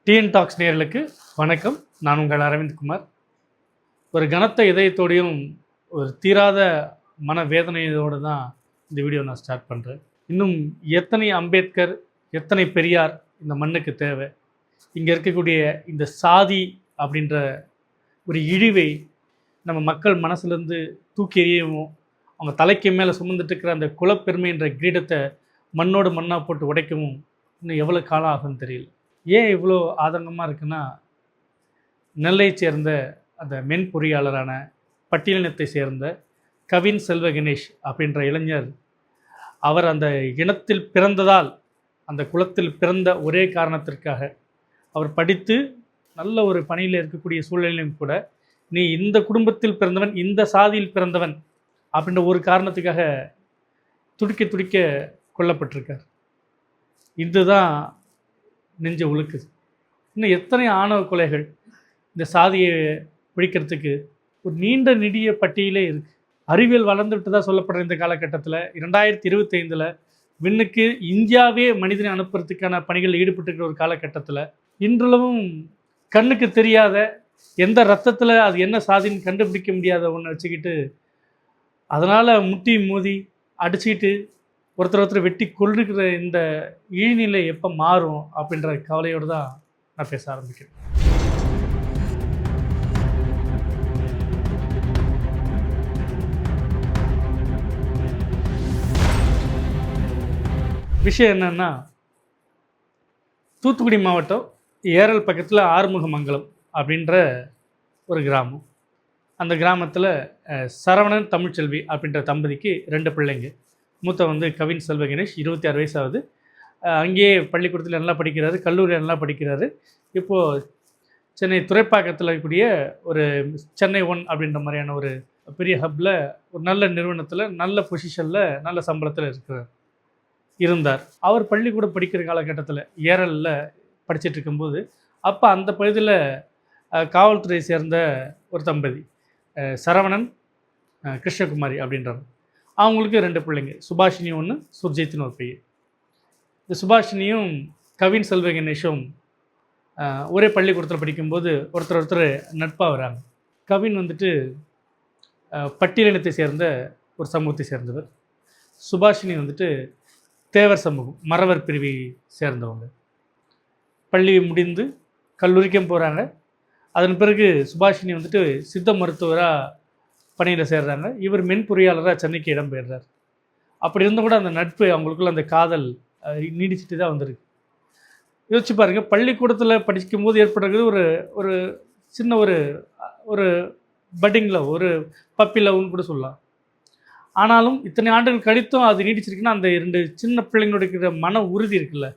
TN tax நேயர்களுக்கு வணக்கம். நான் உங்கள் அரவிந்த்குமார். ஒரு கனத்த இதயத்தோடையும் ஒரு தீராத மனவேதனையோடு தான் இந்த வீடியோ நான் ஸ்டார்ட் பண்ணுறேன். இன்னும் எத்தனை அம்பேத்கர், எத்தனை பெரியார் இந்த மண்ணுக்கு தேவை? இங்கே இருக்கக்கூடிய இந்த சாதி அப்படின்ற ஒரு இழிவை நம்ம மக்கள் மனசுலேருந்து தூக்கி எறியவும், அவங்க தலைக்கு மேலே சுமந்துட்டு இருக்கிற அந்த குலப்பெருமை என்ற கிரீடத்தை மண்ணோடு மண்ணாக போட்டு உடைக்கவும் இன்னும் எவ்வளோ காலம் ஆகும்னு தெரியல. ஏன் இவ்வளோ ஆதங்கமாக இருக்குன்னா, நெல்லையை சேர்ந்த அந்த மென் பொறியாளரான பட்டியலினத்தை சேர்ந்த கவின் செல்வ கணேஷ் அப்படின்ற இளைஞர், அவர் அந்த இனத்தில் பிறந்ததால், அந்த குலத்தில் பிறந்த ஒரே காரணத்திற்காக அவர் படித்து நல்ல ஒரு பணியில் இருக்கக்கூடிய சூழ்நிலையும் கூட, நீ இந்த குடும்பத்தில் பிறந்தவன், இந்த சாதியில் பிறந்தவன் அப்படின்ற ஒரு காரணத்துக்காக துடிக்க துடிக்க கொல்லப்பட்டிருக்கார். இதுதான் நெஞ்ச உழுக்குது. இன்னும் எத்தனை ஆணவ கொலைகள் இந்த சாதியை ஒழிக்கிறதுக்கு ஒரு நீண்ட நெடிய பட்டியலே இருக்குது. அறிவியல் வளர்ந்துவிட்டு தான் சொல்லப்படுற இந்த காலகட்டத்தில் 2025 விண்ணுக்கு இந்தியாவே மனிதனை அனுப்புறதுக்கான பணிகள் ஈடுபட்டுருக்கிற ஒரு காலகட்டத்தில் இன்றளவும் கண்ணுக்கு தெரியாத, எந்த ரத்தத்தில் அது என்ன சாதின்னு கண்டுபிடிக்க முடியாத ஒன்று வச்சுக்கிட்டு, அதனால் முட்டி மோதி அடிச்சுக்கிட்டு ஒருத்தர் வெட்டி கொள்ளுக்கிற இந்த இழிநிலை எப்போ மாறும் அப்படின்ற கவலையோடு தான் நான் பேச ஆரம்பிக்கிறேன். விஷயம் என்னன்னா, தூத்துக்குடி மாவட்டம் ஏரல் பக்கத்தில் ஆறுமுகமங்கலம் அப்படின்ற ஒரு கிராமம். அந்த கிராமத்தில் சரவணன் தமிழ்ச்செல்வி அப்படின்ற தம்பதிக்கு 2 பிள்ளைங்க. மூத்த வந்து கவின் செல்வ கணேஷ், 26 வயசு ஆகுது. அங்கேயே பள்ளிக்கூடத்தில் நல்லா படிக்கிறாரு, கல்லூரியில் நல்லா படிக்கிறாரு. இப்போது சென்னை துறைப்பாக்கத்தில் இருக்கக்கூடிய ஒரு சென்னை 1 அப்படின்ற மாதிரியான ஒரு பெரிய ஹப்பில் ஒரு நல்ல நிறுவனத்தில் நல்ல பொசிஷனில் நல்ல சம்பளத்தில் இருந்தார். அவர் பள்ளிக்கூடம் படிக்கிற காலகட்டத்தில் ஏரலில் படிச்சுட்டு இருக்கும்போது, அப்போ அந்த பகுதியில் காவல்துறையை சேர்ந்த ஒரு தம்பதி சரவணன் கிருஷ்ணகுமாரி அப்படின்றவர், அவங்களுக்கு 2 பிள்ளைங்க, சுபாஷினி ஒன்று, சுர்ஜித்னு ஒரு பையன். இந்த சுபாஷினியும் கவின் செல்வ கணேஷும் ஒரே பள்ளிக்கூடத்தில் படிக்கும்போது ஒருத்தர் நட்பாக வராங்க. கவின் வந்துட்டு பட்டியலினத்தை சேர்ந்த ஒரு சமூகத்தை சேர்ந்தவர். சுபாஷினி வந்துட்டு தேவர் சமூகம், மறவர் பிரிவை சேர்ந்தவங்க. பள்ளி முடிந்து கல்லூரிக்கும் போகிறாங்க. அதன் பிறகு சுபாஷினி வந்துட்டு சித்த மருத்துவராக பணியில் சேர்றாங்க. இவர் மென் பொறியாளராக சென்னைக்கு இடம்பெயர்றார். அப்படி இருந்தும் கூட அந்த நட்பு, அவங்களுக்குள்ள அந்த காதல் நீடிச்சுட்டு தான் வந்திருக்கு. யோசிச்சு பாருங்கள், பள்ளிக்கூடத்தில் படிக்கும்போது ஏற்படுறது ஒரு ஒரு சின்ன ஒரு பட்டிங் லவ், ஒரு பப்பி லவ்னு கூட சொல்லலாம். ஆனாலும் இத்தனை ஆண்டுகள் கழித்தும் அது நீடிச்சிருக்குன்னா, அந்த 2 சின்ன பிள்ளைங்களோட இருக்கிற மன உறுதி இருக்குல்ல,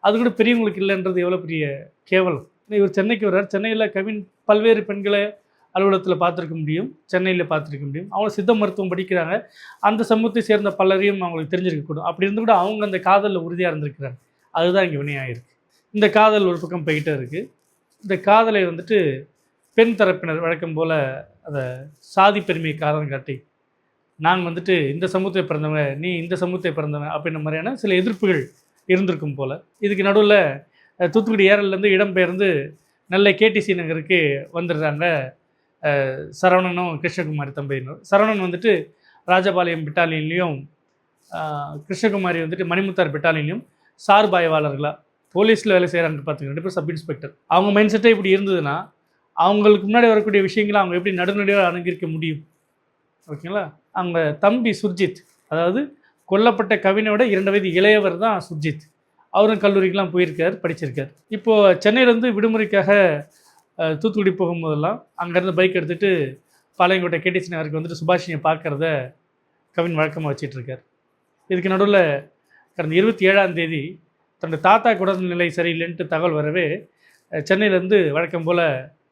அது கூட பெரியவங்களுக்கு இல்லைன்றது எவ்வளோ பெரிய கேவலம். இவர் சென்னைக்கு வர்றார். சென்னையில் கவின் பல்வேறு பெண்களை அலுவலகத்தில் பார்த்துருக்க முடியும், சென்னையில் பார்த்துருக்க முடியும். அவங்க சித்த மருத்துவம் படிக்கிறாங்க. அந்த சமூகத்தை சேர்ந்த பலரையும் அவங்களுக்கு தெரிஞ்சிருக்கக்கூடும். அப்படி இருந்து கூட அவங்க அந்த காதலில் உறுதியாக இருந்திருக்கிறாங்க. அதுதான் இங்கே வினையாயிருக்கு. இந்த காதல் ஒரு பக்கம் போய்கிட்டே இருக்குது. இந்த காதலை வந்துட்டு பெண் தரப்பினர் வழக்கம் போல் அதை சாதி பெருமையை காரணம் காட்டி, நான் வந்துட்டு இந்த சமூகத்தை பிறந்தவன், நீ இந்த சமூகத்தை பிறந்தவன் அப்படின்ற மாதிரியான சில எதிர்ப்புகள் இருந்திருக்கும் போல். இதுக்கு நடுவில் தூத்துக்குடி ஏரல்லேருந்து இடம்பெயர்ந்து நெல்லை கேடிசி நகருக்கு வந்துடுறாங்க சரவணனும் கிருஷ்ணகுமாரி தம்பதியினர். சரவணன் வந்துட்டு ராஜபாளையம் பெட்டாலியன்லேயும், கிருஷ்ணகுமாரி வந்துட்டு மணிமுத்தார் பெட்டாலியன்லையும் சார்பு ஆய்வாளர்களாக போலீஸில் வேலை செய்கிறாங்க. பார்த்துங்க, 2 பேர் சப் இன்ஸ்பெக்டர். அவங்க மைண்ட் செட்டே இப்படி இருந்ததுன்னா, அவங்களுக்கு முன்னாடி வரக்கூடிய விஷயங்களை அவங்க எப்படி நடுநடுவாக அணுகிருக்க முடியும்? ஓகேங்களா? அவங்க தம்பி சுர்ஜித், அதாவது கொல்லப்பட்ட கவினோட 2 வயது இளையவர் தான் சுர்ஜித். அவரும் கல்லூரிக்கெலாம் போயிருக்கார், படிச்சிருக்கார். இப்போது சென்னையிலேருந்து விடுமுறைக்காக தூத்துக்குடி போகும்போதெல்லாம் அங்கேருந்து பைக் எடுத்துகிட்டு பாளையங்கோட்டை கேடிசி நகருக்கு வந்துட்டு சுபாஷினியை பார்க்குறத கவின் வழக்கமாக வச்சிட்ருக்கார். இதுக்கு நடுவில் கடந்த 27ஆம் தேதி தன்னோட தாத்தா உடல்நிலை சரியில்லைன்ட்டு தகவல் வரவே சென்னையிலேருந்து வழக்கம் போல்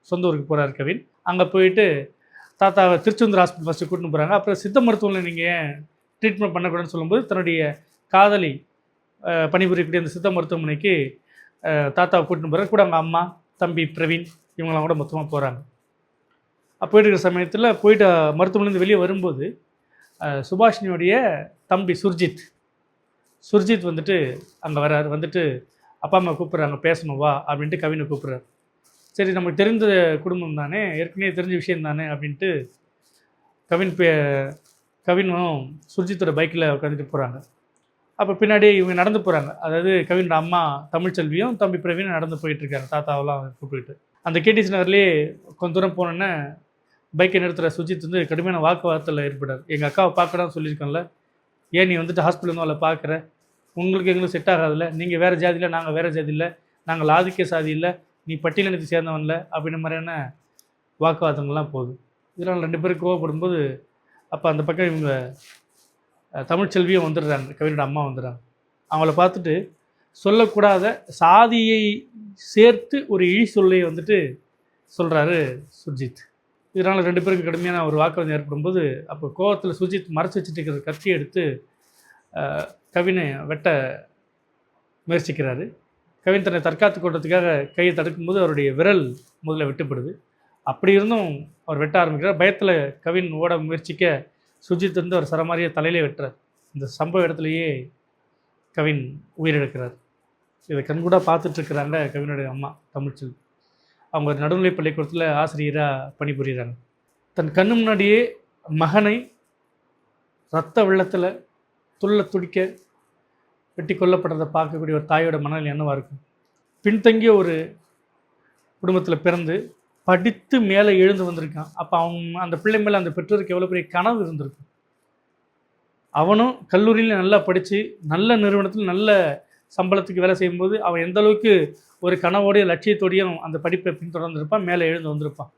சொந்த ஊருக்கு போகிறார் கவின். அங்கே போயிட்டு தாத்தாவை திருச்செந்தூர் ஹாஸ்பிட்டல் ஃபஸ்ட்டு கூட்டின்னு போகிறாங்க. அப்புறம் சித்த மருத்துவத்தில் நீங்கள் ஏன் ட்ரீட்மெண்ட் பண்ணக்கூடாதுன்னு சொல்லும்போது, தன்னுடைய காதலி பணிபுரியக்கூடிய அந்த சித்த மருத்துவமனைக்கு தாத்தாவை கூட்டின்னு போகிறார். கூட அவங்க அம்மா, தம்பி பிரவீன், இவங்களாம் கூட மொத்தமாக போகிறாங்க. போயிட்டு இருக்கிற சமயத்தில் போயிட்டு மருத்துவமனையிலேருந்து வெளியே வரும்போது சுபாஷினியோடைய தம்பி சுர்ஜித் வந்துட்டு அங்கே வர்றார். வந்துட்டு அப்பா அம்மா கூப்பிட்றாங்க, பேசணும் வா அப்படின்ட்டு கவினை கூப்பிட்றாரு. சரி நமக்கு தெரிந்த குடும்பம் தானே, ஏற்கனவே தெரிஞ்ச விஷயம் தானே அப்படின்ட்டு கவின் கவினும் சுர்ஜித்தோட பைக்கில் உட்காந்துட்டு போகிறாங்க. அப்போ பின்னாடி இவங்க நடந்து போகிறாங்க. அதாவது கவினோட அம்மா தமிழ்ச்செல்வியும் தம்பி பிரவீனும் நடந்து போயிட்டுருக்காங்க, தாத்தாவெல்லாம் கூப்பிட்டு. அந்த கேடிசி நகர்லேயே கொஞ்சம் தூரம் போனோன்னே பைக்கை நிறுத்துகிற சுர்ஜித் வந்து கடுமையான வாக்குவாதத்தில் ஏற்படாது. எங்கள் அக்காவை பார்க்கடான்னு சொல்லியிருக்கோம்ல, ஏன் நீ வந்துட்டு ஹாஸ்பிட்டல் வந்து அவளை பார்க்குற, உங்களுக்கு எங்களுக்கு செட் ஆகாதில்ல, நீங்கள் வேறு ஜாதியில் நாங்கள் வேறு ஜாதி இல்லை, நாங்கள் ஆதிக்க சாதி இல்லை, நீ பட்டியலினத்தை சேர்ந்தவன்ல அப்படின்ற மாதிரியான வாக்குவாதங்கள்லாம் போகுது. இதனால் 2 பேரும் கோவப்படும்போது அப்போ அந்த பக்கம் இவங்க தமிழ்ச்செல்வியும் வந்துடுறாங்க, கவினோட அம்மா வந்துடுறாங்க. அவங்கள பார்த்துட்டு சொல்லக்கூடாத சாதியை சேர்த்து ஒரு இழி சொல்லை வந்துட்டு சொல்கிறாரு சுர்ஜித். இதனால் 2 பேருக்கு கடுமையான ஒரு வாக்குவாதம் ஏற்படும்போது அப்போ கோவத்தில் சுர்ஜித் மறைச்சி வச்சுட்டு இருக்கிற கத்தியை எடுத்து கவினை வெட்ட முயற்சிக்கிறாரு. கவின் தன்னை தற்காத்து கொள்றதுக்காக கையை தடுக்கும்போது அவருடைய விரல் முதல்ல வெட்டுப்படுது. அப்படி இருந்தும் அவர் வெட்ட ஆரம்பிக்கிறார். பயத்தில் கவின் ஓட முயற்சிக்க சுர்ஜித் வந்து அவர் சரமாரியை தலையிலே வெட்டுறார். இந்த சம்பவ இடத்துலையே கவின் உயிரிழக்கிறார். இதை கண்கூடாக பார்த்துட்ருக்குறாங்க கவினுடைய அம்மா தமிழ்ச்செல்வி. அவங்க நடுநிலை பள்ளிக்கூடத்தில் ஆசிரியராக பணிபுரிகிறாங்க. தன் கண்ணு முன்னாடியே மகனை இரத்த வெள்ளத்தில் துள்ள துடிக்க வெட்டி கொல்லப்படுறதை பார்க்கக்கூடிய ஒரு தாயோட மனநிலை என்னவாக இருக்கும்? பின்தங்கிய ஒரு குடும்பத்தில் பிறந்து படித்து மேலே எழுந்து வந்திருக்கான். அப்போ அவங்க அந்த பிள்ளை மேலே அந்த பெற்றோருக்கு எவ்வளோ பெரிய கனவு இருந்திருக்கும். அவனும் கல்லூரியில் நல்லா படித்து நல்ல நிறுவனத்தில் நல்ல சம்பளத்துக்கு வேலை செய்யும்போது அவன் எந்த அளவுக்கு ஒரு கனவோடைய லட்சியத்தோடையும் அந்த படிப்பை பின்தொடர்ந்திருப்பான், மேலே எழுந்து வந்திருப்பான்.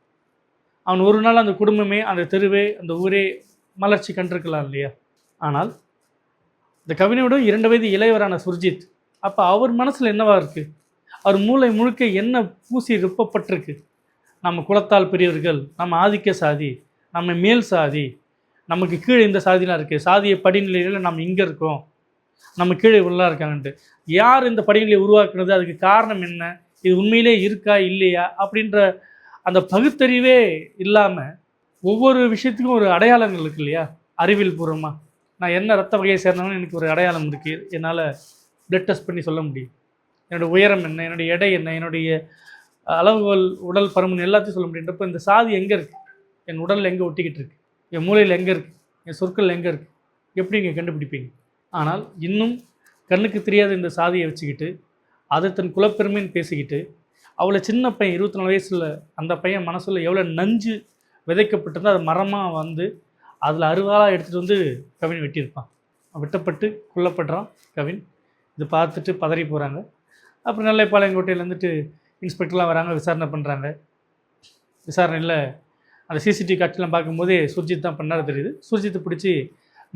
அவன் ஒரு நாள் அந்த குடும்பமே, அந்த தெருவே, அந்த ஊரே மலர்ச்சி கண்டிருக்கலாம் இல்லையா? ஆனால் இந்த கவினையோட 2 வயது இளையவரான சுர்ஜித், அப்போ அவர் மனசில் என்னவா இருக்குது? அவர் மூளை முழுக்க என்ன பூசி ரிப்பப்பட்டிருக்கு? நம்ம குலத்தால் பெரியவர்கள், நம்ம ஆதிக்க சாதி, நம்ம மேல் சாதி, நமக்கு கீழே இந்த சாதிலாம் இருக்குது, சாதிய படிநிலையில் நம்ம இங்கே இருக்கோம், நம்ம கீழே இவ்வளோ இருக்காங்கன்ட்டு. யார் இந்த படிநிலையை உருவாக்குனது, அதுக்கு காரணம் என்ன, இது உண்மையிலே இருக்கா இல்லையா அப்படின்ற அந்த பகுத்தறிவே இல்லாமல் ஒவ்வொரு விஷயத்துக்கும் ஒரு அடையாளங்கள் இருக்குது இல்லையா? அறிவியல் பூர்வமாக நான் என்ன ரத்த வகையை சேர்ந்தவன்னு எனக்கு ஒரு அடையாளம் இருக்குது, என்னால் பிளட் டெஸ்ட் பண்ணி சொல்ல முடியும். என்னோடய உயரம் என்ன, என்னுடைய எடை என்ன, என்னுடைய அளவுகள், உடல் பருமன் எல்லாத்தையும் சொல்ல முடியுன்றப்போ இந்த சாதி எங்கே இருக்குது, என் உடலில் எங்கே ஒட்டிக்கிட்டு இருக்குது, என் மூளையில் எங்கே இருக்குது, என் சொற்கள் எங்கே இருக்குது, எப்படி இங்கே கண்டுபிடிப்பீங்க? ஆனால் இன்னும் கண்ணுக்கு தெரியாத இந்த சாதியை வச்சுக்கிட்டு அதை தன் குலப்பெருமைன்னு பேசிக்கிட்டு அவ்வளோ சின்ன பையன் 24 வயசில் அந்த பையன் மனசில் எவ்வளோ நஞ்சு விதைக்கப்பட்டிருந்தோ அது மரமாக வந்து அதில் அருவாளாக எடுத்துகிட்டு வந்து கவின் வெட்டியிருப்பான். வெட்டப்பட்டு கொல்லப்படுறான் கவின். இது பார்த்துட்டு பதறி போகிறாங்க. அப்புறம் நெல்லைப்பாளையங்கோட்டையிலேருந்துட்டு இன்ஸ்பெக்டர்லாம் வராங்க, விசாரணை பண்ணுறாங்க. விசாரணையில் அந்த சிசிடிவி காட்சிலாம் பார்க்கும்போதே சுர்ஜித் தான் பண்ணாரு தெரியுது. சுர்ஜித்தை பிடிச்சி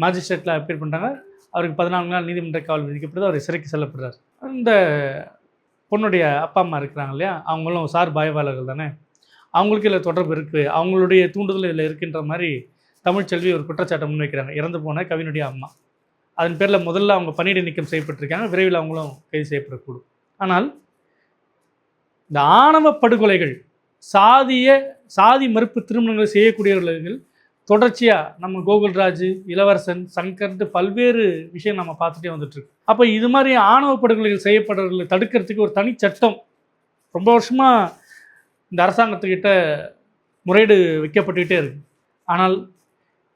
மாஜிஸ்ட்ரேட்டில் அப்பீல் பண்ணுறாங்க. அவருக்கு 14 நாள் நீதிமன்ற காவல் விதிக்கப்படுது. அவர் சிறைக்கு செல்லப்படுறார். இந்த பொண்ணுடைய அப்பா அம்மா இருக்கிறாங்க இல்லையா, அவங்களும் சார் பாய்வாளர்கள் தானே, அவங்களுக்கு இதில் தொடர்பு இருக்குது, அவங்களுடைய தூண்டுதல் இதில் இருக்குன்ற மாதிரி தமிழ்ச்செல்வி ஒரு குற்றச்சாட்டை முன்வைக்கிறாங்க, இறந்து போன கவினுடைய அம்மா. அதன் பேரில் முதல்ல அவங்க பணியிடை நீக்கம் செய்யப்பட்டிருக்காங்க. விரைவில் அவங்களும் கைது செய்யப்படக்கூடும். ஆனால் இந்த ஆணவ படுகொலைகள், சாதி மறுப்பு திருமணங்களை செய்யக்கூடியவர்கள் தொடர்ச்சியாக நம்ம கோகுல்ராஜ், இளவரசன், சங்கர்ன்ட்டு பல்வேறு விஷயம் நம்ம பார்த்துட்டே வந்துட்டுருக்கு. அப்போ இது மாதிரி ஆணவ படுகொலைகள் செய்யப்படுறவர்களை தடுக்கிறதுக்கு ஒரு தனி சட்டம் ரொம்ப வருஷமாக இந்த அரசாங்கத்துக்கிட்ட முறையீடு வைக்கப்பட்டுக்கிட்டே இருக்குது. ஆனால்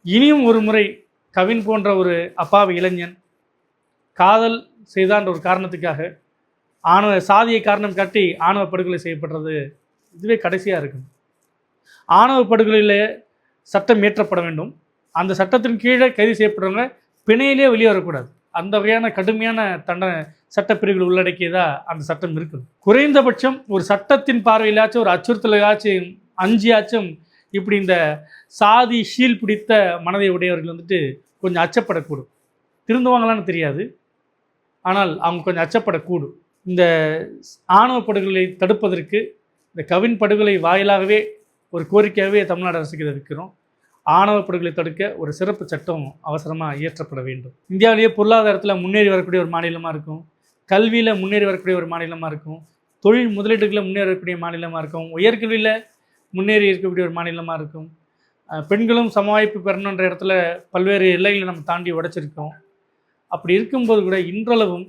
இனியும் ஒரு முறை கவின் போன்ற ஒரு அப்பாவி இளைஞன் காதல் செய்தான்ற ஒரு காரணத்துக்காக சாதியை காரணம் காட்டி ஆணவ படுகொலை செய்யப்படுறது இதுவே கடைசியாக இருக்குது. ஆணவ படுகொலையில் சட்டம் இயற்றப்பட வேண்டும். அந்த சட்டத்தின் கீழே கைது செய்யப்படுறவங்க பிணையிலே வெளியே வரக்கூடாது. அந்த வகையான கடுமையான தண்டனை சட்டப்பிரிவுகள் உள்ளடக்கியதாக அந்த சட்டம் இருக்குது. குறைந்தபட்சம் ஒரு சட்டத்தின் பார்வையிலாச்சும் ஒரு அச்சுறுத்தலாச்சும் அஞ்சியாச்சும் இப்படி இந்த சாதி ஷீல் பிடித்த மனதை உடையவர்கள் வந்துட்டு கொஞ்சம் அச்சப்படக்கூடும். திருந்துவாங்களான்னு தெரியாது, ஆனால் அவங்க கொஞ்சம் அச்சப்படக்கூடும். இந்த ஆணவ படுகொலை தடுப்பதற்கு இந்த கவின் படுகொலை வாயிலாகவே ஒரு கோரிக்கையாகவே தமிழ்நாடு அரசுக்கு இதை வைக்கிறோம். ஆணவ படுகொலை தடுக்க ஒரு சிறப்பு சட்டம் அவசரமாக இயற்றப்பட வேண்டும். இந்தியாவிலேயே பொருளாதாரத்தில் முன்னேறி வரக்கூடிய ஒரு மாநிலமாக இருக்கும், கல்வியில் முன்னேறி வரக்கூடிய ஒரு மாநிலமாக இருக்கும், தொழில் முதலீடுகளில் முன்னேறி வரக்கூடிய மாநிலமாக இருக்கும், உயர்கல்வியில் முன்னேறி இருக்கக்கூடிய ஒரு மாநிலமாக இருக்கும். பெண்களும் சம வாய்ப்பு பெறணுன்ற இடத்துல பல்வேறு எல்லைகளை நம்ம தாண்டி உடைச்சிருக்கோம். அப்படி இருக்கும்போது கூட இன்றளவும்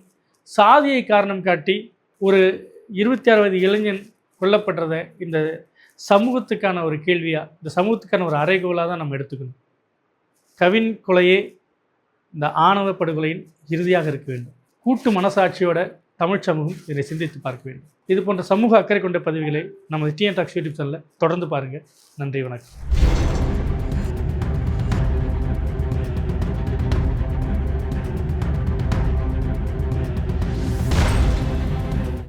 சாதியை காரணம் காட்டி ஒரு 26 வயது இளைஞன் கொல்லப்படுறதை இந்த சமூகத்துக்கான ஒரு கேள்வியாக, இந்த சமூகத்துக்கான ஒரு அறைகோலாக தான் நம்ம எடுத்துக்கணும். கவின் கொலையே இந்த ஆணவ படுகொலையின் இறுதியாக இருக்க வேண்டும். கூட்டு மனசாட்சியோட தமிழ் சமூகம் இதை சிந்தித்து பார்க்க வேண்டும். இது போன்ற சமூக அக்கறை கொண்ட பதிவுகளை நம்ம டிஎன் டாக்ஸ் யூடியூப் சேனலில் தொடர்ந்து பாருங்கள். நன்றி, வணக்கம்.